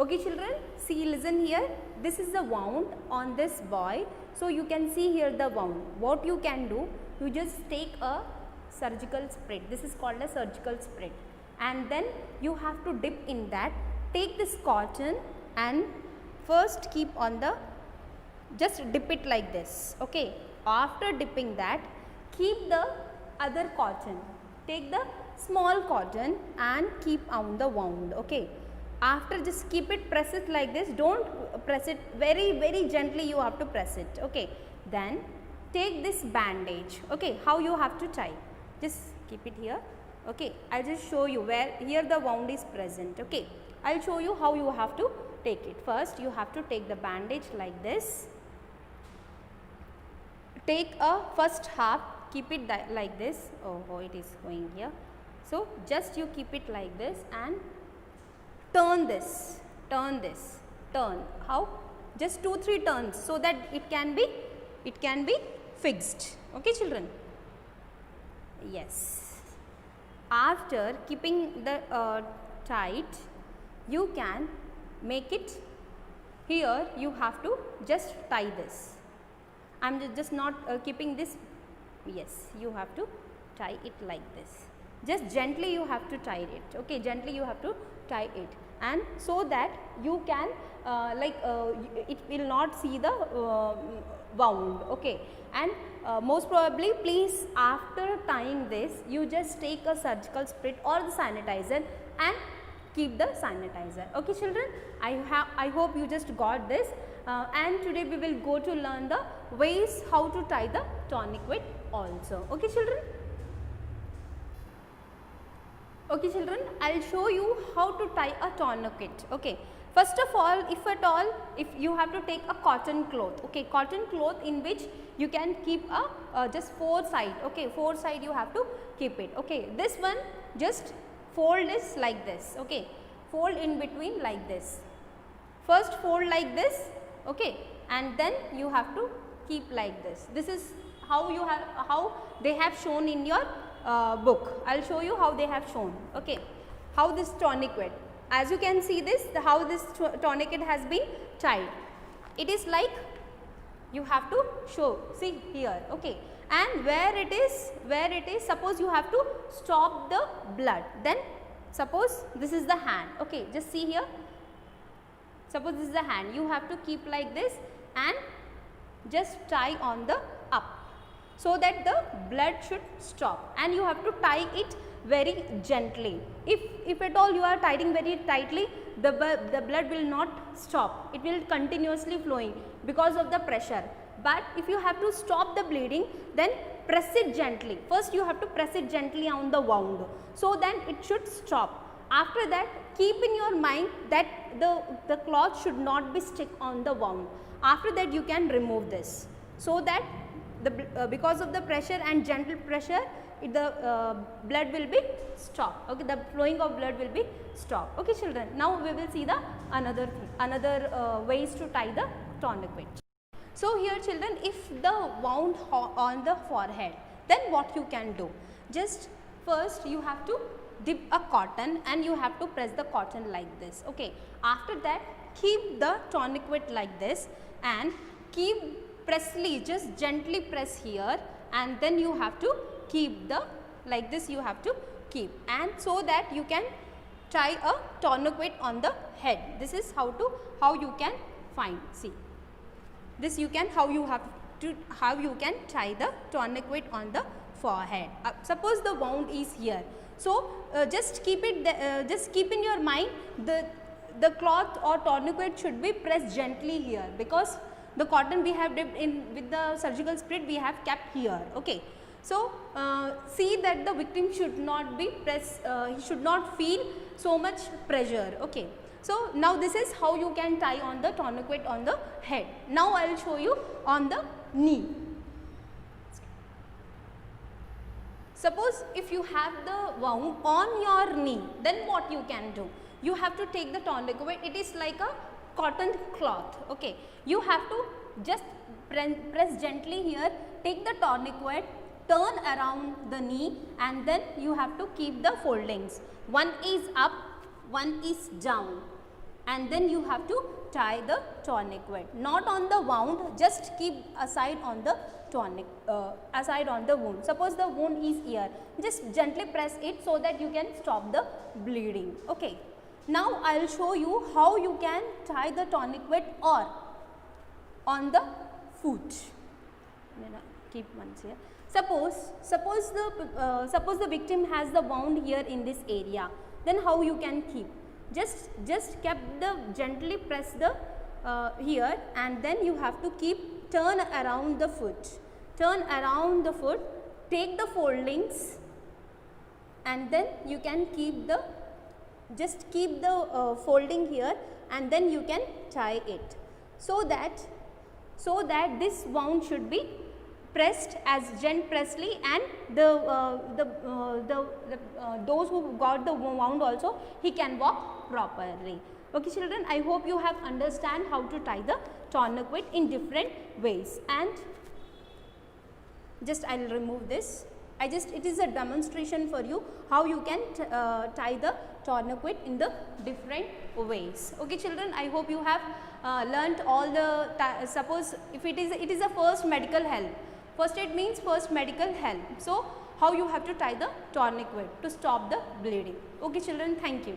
Okay children, see, listen here, this is the wound on this boy. So you can see here the wound. What you can do, you just take a surgical spread. This is called a surgical spread, and then you have to dip in that. Take this cotton and first keep on the, just dip it like this. Okay, after dipping that, keep the other cotton, take the small cotton and keep on the wound. Okay, after just keep it, press it like this, don't press it very gently, you have to press it. Okay, then take this bandage. Okay, how you have to tie, just keep it here. Okay, I'll just show you where here the wound is present. Okay, I'll show you how you have to take it. First you have to take the bandage like this, take a first half, keep it like this. Oh, it is going here. So just you keep it like this and turn this, turn this, turn. How? Just 2-3 turns, so that it can be fixed. Okay children? Yes. After keeping the tight, you can make it here. You have to just tie this. I am just not keeping this. Yes, you have to tie it like this. Just gently you have to tie it. Okay, gently you have to tie it, and so that you can it will not see the wound. Okay, and most probably, please, after tying this, you just take a surgical spread or the sanitizer and keep the sanitizer. Okay children, I hope you just got this, and today we will go to learn the ways how to tie the tourniquet also. Okay children? Okay children, I'll show you how to tie a tourniquet. Okay, first of all, if you have to take a cotton cloth. Okay, cotton cloth in which you can keep a just 4 side. Okay, 4 side you have to keep it. Okay, this one just fold this like this. Okay, fold in between like this. First fold like this. Okay, and then you have to keep like this. This is how they have shown in your book. I'll show you how they have shown. Okay, how this tourniquet, as you can see this, how this tourniquet has been tied. It is like, you have to show, see here. Okay, and where it is, suppose you have to stop the blood, then suppose this is the hand. Okay, just see here, suppose this is the hand, you have to keep like this and just tie on the up, so that the blood should stop, and you have to tie it very gently. If at all you are tying very tightly, the blood will not stop, it will continuously flowing because of the pressure. But if you have to stop the bleeding, then press it gently. First you have to press it gently on the wound, so then it should stop. After that, keep in your mind that the cloth should not be stick on the wound. After that you can remove this, so that because of the pressure and gentle pressure, the blood will be stopped. Okay, the flowing of blood will be stopped. Okay children, now we will see the another ways to tie the tourniquet. So here children, if the wound on the forehead, then what you can do, just first you have to dip a cotton and you have to press the cotton like this. Okay, after that keep the tourniquet like this and keep pressly, just gently press here, and then you have to keep the like this, you have to keep, and so that you can tie a tourniquet on the head. This is how you can find, see this, you can how you can tie the tourniquet on the forehead. Suppose the wound is here, so just keep it just keep in your mind the cloth or tourniquet should be pressed gently here, because the cotton we have dipped in with the surgical spread we have kept here. Okay, so see that the victim should not be pressed, he should not feel so much pressure. Okay, so now this is how you can tie on the tourniquet on the head. Now I will show you on the knee. Suppose if you have the wound on your knee, then what you can do, you have to take the tourniquet, it is like a cotton cloth. Okay, you have to just press gently here, take the tourniquet, turn around the knee, and then you have to keep the foldings. One is up, one is down. and then you have to tie the tourniquet, not on the wound, just keep aside on the aside on the wound. Suppose the wound is here, just gently press it so that you can stop the bleeding. Okay. Now I will show you how you can tie the tourniquet or on the foot. Keep one here. Suppose the victim has the wound here in this area, then how you can keep? Just kept the gently press the here, and then you have to keep turn around the foot, take the foldings, and then you can keep the folding here, and then you can tie it, so that this wound should be pressed as gently, and those who got the wound also, he can walk properly. Okay children, I hope you have understand how to tie the tourniquet in different ways. And just I will remove this. It is a demonstration for you how you can tie the tourniquet in the different ways. Okay children, I hope you have learnt all the, suppose if it is a first medical help. First aid means first medical help. So how you have to tie the tourniquet to stop the bleeding. Okay children, thank you.